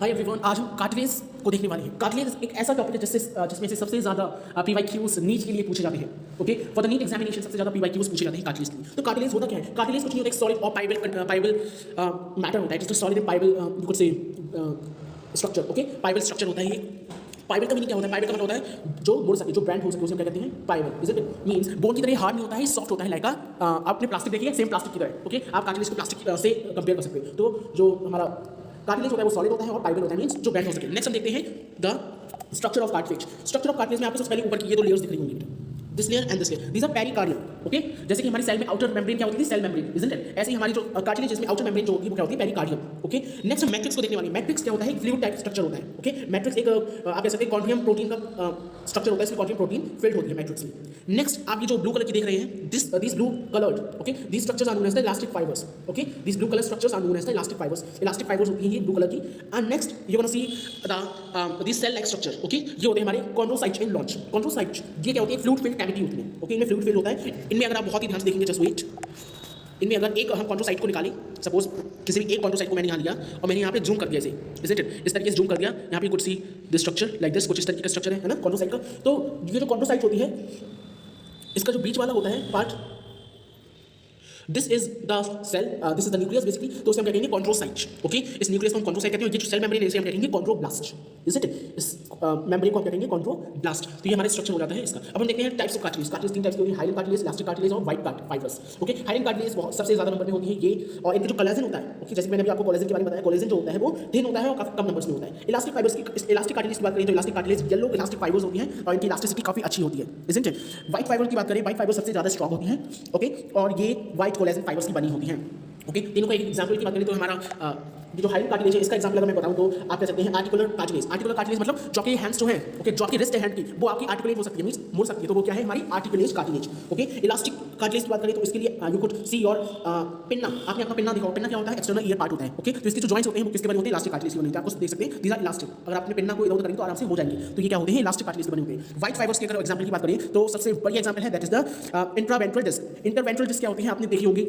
Hi everyone, आज हम cartilage को देखने वाले हैं। कार्टिलेज एक ऐसा टॉपिक है जिसमें से सबसे ज़्यादा पीवाईक्यूज नीट के लिए पूछे जाते हैं। Okay, for the NEET examination सबसे ज़्यादा पीवाईक्यूज पूछे जाते हैं कार्टिलेज के लिए। तो कार्टिलेज होता क्या है? कार्टिलेज कुछ नहीं होता, एक सॉलिड और पाइबल मैटर होता है, जिसको सॉलिड पाइबल you could say structure. Okay, पाइबल स्ट्रक्चर होता है ये। पाइबल का मीनिंग क्या होता है? पाइबल का मतलब होता है जो मुड़ सके, जो बैंड हो सके, उसे क्या कहते हैं? पाइबल। इज इट मींस बोन की तरह हार्ड नहीं होता है, सॉफ्ट होता है, लाइक आपने प्लास्टिक देखी है, सेम प्लास्टिक की तरह। ओके, आप कार्टिलेज को प्लास्टिक से कंपेयर कर सकते हैं। तो जो हमारा कार्टिलेज होता है वो सॉलिड होता है और पाइबल होता है, मींस जो बैंड हो सके। नेक्स्ट हम देखते हैं the structure of cartilage. Structure of cartilage में आपको सबसे पहले ऊपर की ये दो लेयर्स दिख रही होंगी, this layer and this layer, these are pericardium. Okay, जैसे कि हमारी सेल में आउटर मेम्ब्रेन क्या होती है? Cell membrane, isn't it? ऐसे ही हमारी जो कार्टिलेज इसमें आउटर मेम्ब्रेन जो होती है वो क्या होती है? पेरिकार्डियम। ओके, नेक्स्ट हम मैट्रिक्स को देखने वाले हैं। मैट्रिक्स क्या होता है? फ्लूइड टाइप स्ट्रक्चर होता है। ओके, मैट्रिक्स एक आप कह सकते हैं कॉन्टियम प्रोटीन का स्ट्रक्चर होता है, इसमें कॉन्टियम प्रोटीन फिल्ड होती है मैट्रिक्स में। नेक्स्ट आप ये जो ब्लू कलर की देख रहे हैं, this blue coloured, okay, these structures are known as the elastic fibres. Okay, these blue colour structures are known as the elastic fibres. Elastic fibres होती हैं ये ब्लू कलर की। And next you can see the this cell like structure. Okay, ये होते हैं हमारे chondrocytes in launch. Chondrocytes ये क्या होती है? फ्लूइड फिल्ड कैविटी होती है। ओके, इनमें फ्लूइड फिल्ड होता है। इनमें अगर आप बहुत ही ध्यान से देखेंगे, जस्ट वेट, इनमें अगर एक हम कॉन्ड्रोसाइट को निकालें, सपोज किसी भी एक कॉन्ड्रोसाइट को मैंने यहाँ लिया और मैंने यहाँ पे जूम कर दिया, इसे इस तरीके से जूम कर दिया, यहाँ पे कुछ see this structure like this, कुछ इस तरीके का स्ट्रक्चर है ना कॉन्ड्रोसाइट का। तो ये जो कॉन्ड्रोसाइट होती है, इसका जो बीच वाला होता है part, this is the cell, this is the nucleus basically. तो उसे हम क्या कहेंगे? कॉन्ड्रोसाइट। ओके, इस न्यूक्लियस को हम कॉन्ड्रोसाइट कहते हैं। ये जो सेल मेम्ब्रेन है इसे हम क्या कहेंगे? कॉन्ड्रोब्लास्ट। Is it? इस मेम्ब्रेन को हम क्या कहेंगे? कॉन्ड्रोब्लास्ट। तो ये हमारे स्ट्रक्चर हो जाता है इसका। अब हम देखते हैं टाइप्स ऑफ कार्टिलेज। कार्टिलेज तीन टाइप्स की होती है, हाइलन कार्टिलेज, इलास्टिक कार्टिलेज और व्हाइट फाइबर्स। ओके, हाइलन कार्टिलेज सबसे ज्यादा नंबर में होती है ये, और इनके जो कोलेजन होता है, ओके, जैसे मैंने अभी आपको कोलेजन के बारे में बताया, कोलेजन जो होता है वो थिन होता है और काफी कम नंबर्स में होता है। इलास्टिक फाइबर्स की, इलास्टिक कार्टिलेज की बात करें तो elastic cartilage yellow elastic fibres होती हैं और इनकी इलास्टिसिटी काफी अच्छी होती है, इजंट इट? व्हाइट फाइबर की बात करें, व्हाइट फाइबर सबसे ज्यादा स्ट्रॉन्ग होती हैं। ओके, और ये व्हाइट कोलेजन फाइबर्स की बनी होती हैं। ओके, तीनों का एक एग्जांपल की बात करें तो हमारा जो हाइलन कार्टिलेज है, इसका एग्जांपल अगर मैं बताऊं तो आप कह सकते हैं आर्टिकुलर कार्टिलेज। आर्टिकुलर कार्टिलेज मतलब जो आपके हैंड्स जो है, ओके, जो आपकी रिस्ट है हैंड की, वो आपकी आर्टिकुलेट हो सकती है, मींस मुड़ सकती है, तो वो क्या है? हमारी आर्टिकुलेज कार्टिलेज। ओके, इलास्टिक कार्टिलेज की बात करें तो इसके लिए you could see your pinna. आपने अपना पिन्ना देखा, पिन्ना क्या होता है? एक्सटर्नल ईयर पार्ट होता है। ओके, तो इसके जो जॉइंट्स होते हैं वो किसके बने होते हैं? इलास्टिक कार्टिलेज के बने होते हैं। आपको देख सकते हैं, दीज आर इलास्टिक। अगर आपने पिन्ना को इधर उधर करेंगे तो आराम से हो जाएंगे। तो ये क्या होते हैं? इलास्टिक कार्टिलेज के बने होते हैं। व्हाइट फाइबर्स की अगर एग्जांपल की बात करें तो सबसे बढ़िया एग्जांपल है, that is the intervertebral disc. Intervertebral disc क्या होती है? आपने देखी होगी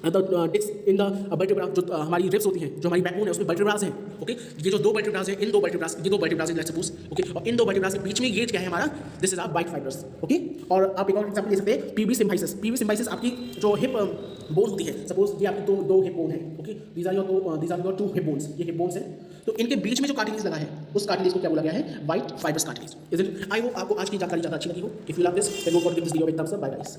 the disc in the vertebra, जो हमारी रिब्स होती हैं, जो हमारी बैकबोन है, उसमें वर्टेब्रास हैं। ओके, ये जो दो वर्टेब्रास हैं, इन दो वर्टेब्रास, ये दो वर्टेब्रास हैं, लेट्स सपोज। ओके, और इन दो वर्टेब्रास के बीच में ये क्या है हमारा? This is our white fibres. Okay, और आप एक और एग्जांपल ले सकते हैं, पीवी सिम्फाइसिस। पीवी सिम्फाइसिस आपकी जो हिप बोन होती है, सपोज ये आपकी दो हिप बोन है। Okay, these are your two hip bones, ये हिप बोन्स हैं। तो इनके बीच में जो कार्टिलेज लगा है, उस कार्टिलेज को क्या बोला गया है? White fibres cartilage. Is it? I hope आपको आज की जानकारी ज़्यादा अच्छी लगी हो। If you love this then don't forget to give this video a big thumbs up. Bye guys.